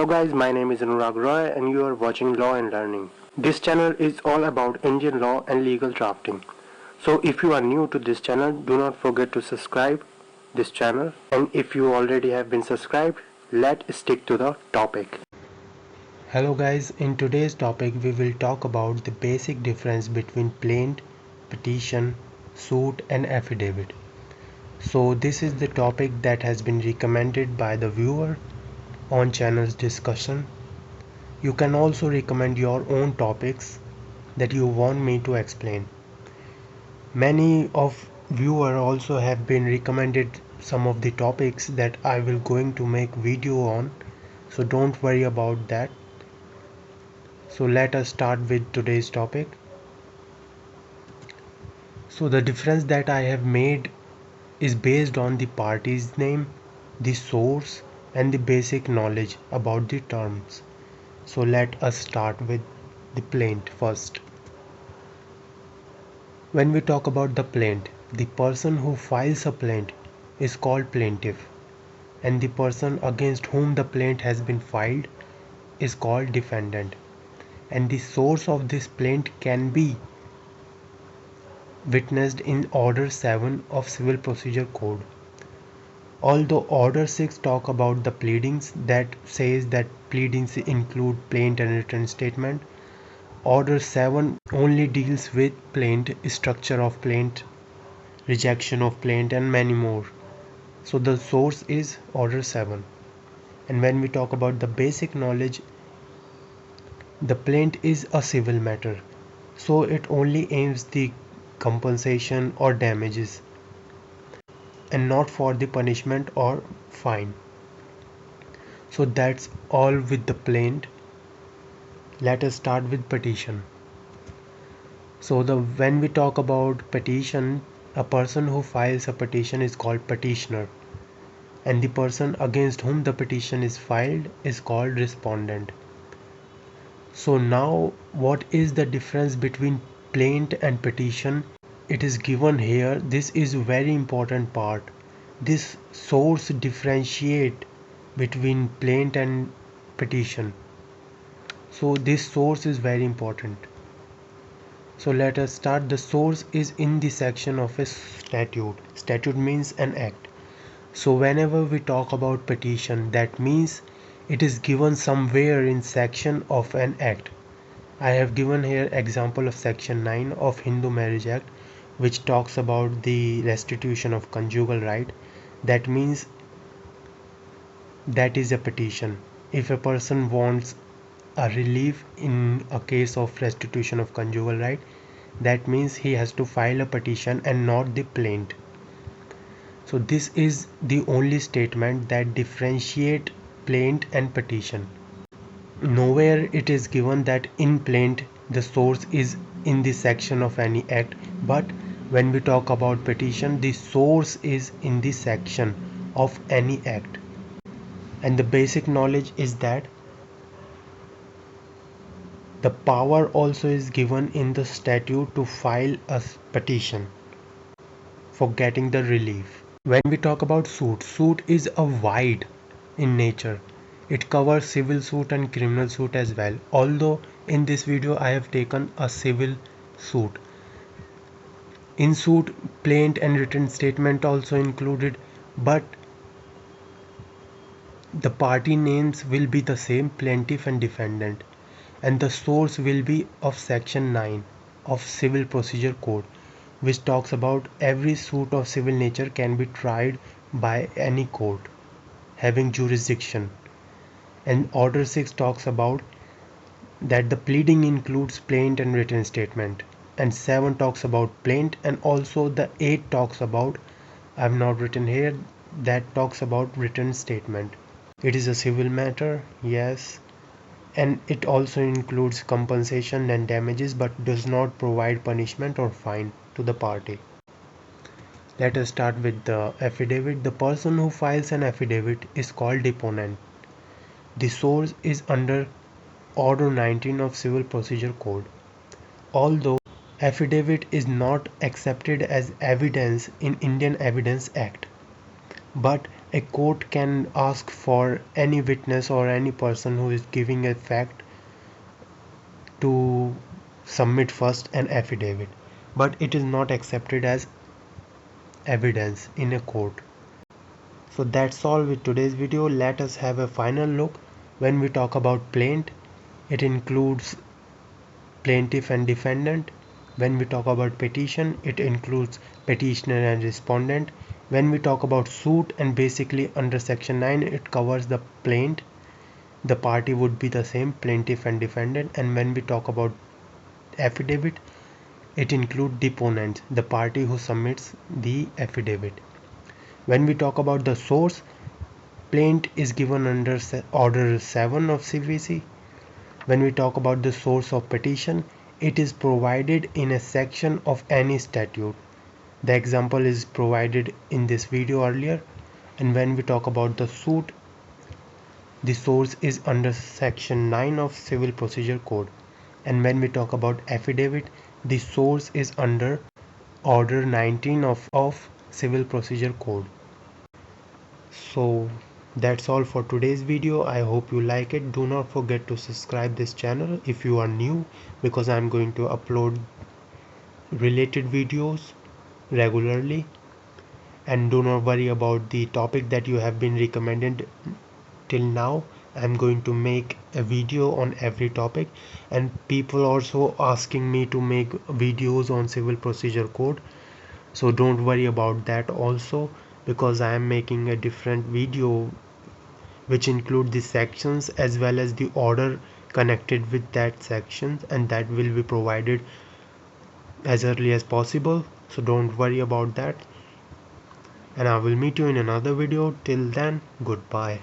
Hello guys, my name is Anurag Roy and you are watching Law and Learning. This channel is all about Indian law and legal drafting. So if you are new to this channel, do not forget to subscribe this channel, and if you already have been subscribed, let's stick to the topic. Hello guys, in today's topic we will talk about the basic difference between plaint, petition, suit and affidavit. So this is the topic that has been recommended by the viewer on channel's discussion. You can also recommend your own topics that you want me to explain. Many of viewers also have been recommended some of the topics that I will going to make video on, so don't worry about that. So let us start with today's topic. So the difference that I have made is based on the party's name, the source and the basic knowledge about the terms. So let us start with the plaint first. When we talk about the plaint, the person who files a plaint is called plaintiff, and the person against whom the plaint has been filed is called defendant, and the source of this plaint can be witnessed in Order 7 of Civil Procedure Code. Although Order 6 talk about the pleadings, that says that pleadings include plaint and written statement, Order 7 only deals with plaint, structure of plaint, rejection of plaint and many more. So the source is Order 7. And when we talk about the basic knowledge, the plaint is a civil matter, so it only aims the compensation or damages and not for the punishment or fine. So that's all with the plaint. Let us start with petition. So when we talk about petition, a person who files a petition is called petitioner, and the person against whom the petition is filed is called respondent. So now what is the difference between plaint and petition? It is given here. This is very important part. This source differentiate between plaint and petition. So this source is very important. So let us start. The source is in the section of a statute. Statute means an act. So whenever we talk about petition, that means it is given somewhere in section of an act. I have given here example of section 9 of Hindu Marriage Act, which talks about the restitution of conjugal right. That means that is a petition. If a person wants a relief in a case of restitution of conjugal right, that means he has to file a petition and not the plaint. So this is the only statement that differentiate plaint and petition. Nowhere it is given that in plaint the source is in the section of any act, but when we talk about petition, the source is in the section of any act. And the basic knowledge is that the power also is given in the statute to file a petition for getting the relief. When we talk about suit, suit is a wide in nature. It covers civil suit and criminal suit as well. Although in this video I have taken a civil suit. In suit, plaint and written statement also included, but the party names will be the same, plaintiff and defendant, and the source will be of section 9 of Civil Procedure Code, which talks about every suit of civil nature can be tried by any court having jurisdiction. And Order 6 talks about that the pleading includes plaint and written statement, and 7 talks about plaint, and also the 8 talks about, I have not written here, that talks about written statement. It is a civil matter, yes, and it also includes compensation and damages, but does not provide punishment or fine to the party. Let us start with the affidavit. The person who files an affidavit is called deponent. The source is under Order 19 of Civil Procedure Code. Although affidavit is not accepted as evidence in Indian Evidence Act, but A court can ask for any witness or any person who is giving a fact to submit first an affidavit, but it is not accepted as evidence in a court. So that's all with today's video. Let us have a final look. When we talk about plaint, it includes plaintiff and defendant. When we talk about petition, it includes petitioner and respondent. When we talk about suit, and basically under section 9 it covers the plaint, the party would be the same, plaintiff and defendant. And when we talk about affidavit, it includes deponents, the party who submits the affidavit. When we talk about the source, plaint is given under order 7 of CVC. When we talk about the source of petition, it is provided in a section of any statute. The example is provided in this video earlier. And when we talk about the suit, the source is under section 9 of Civil Procedure Code. And when we talk about affidavit, the source is under order 19 of Civil Procedure Code. So that's all for today's video. I hope you like it. Do not forget to subscribe this channel if you are new, because I'm going to upload related videos regularly. And do not worry about the topic that you have been recommended till now. I'm going to make a video on every topic, and people also asking me to make videos on Civil Procedure Code, so don't worry about that also, because I am making a different video which include the sections as well as the order connected with that section, and that will be provided as early as possible. So don't worry about that, and I will meet you in another video. Till then, goodbye.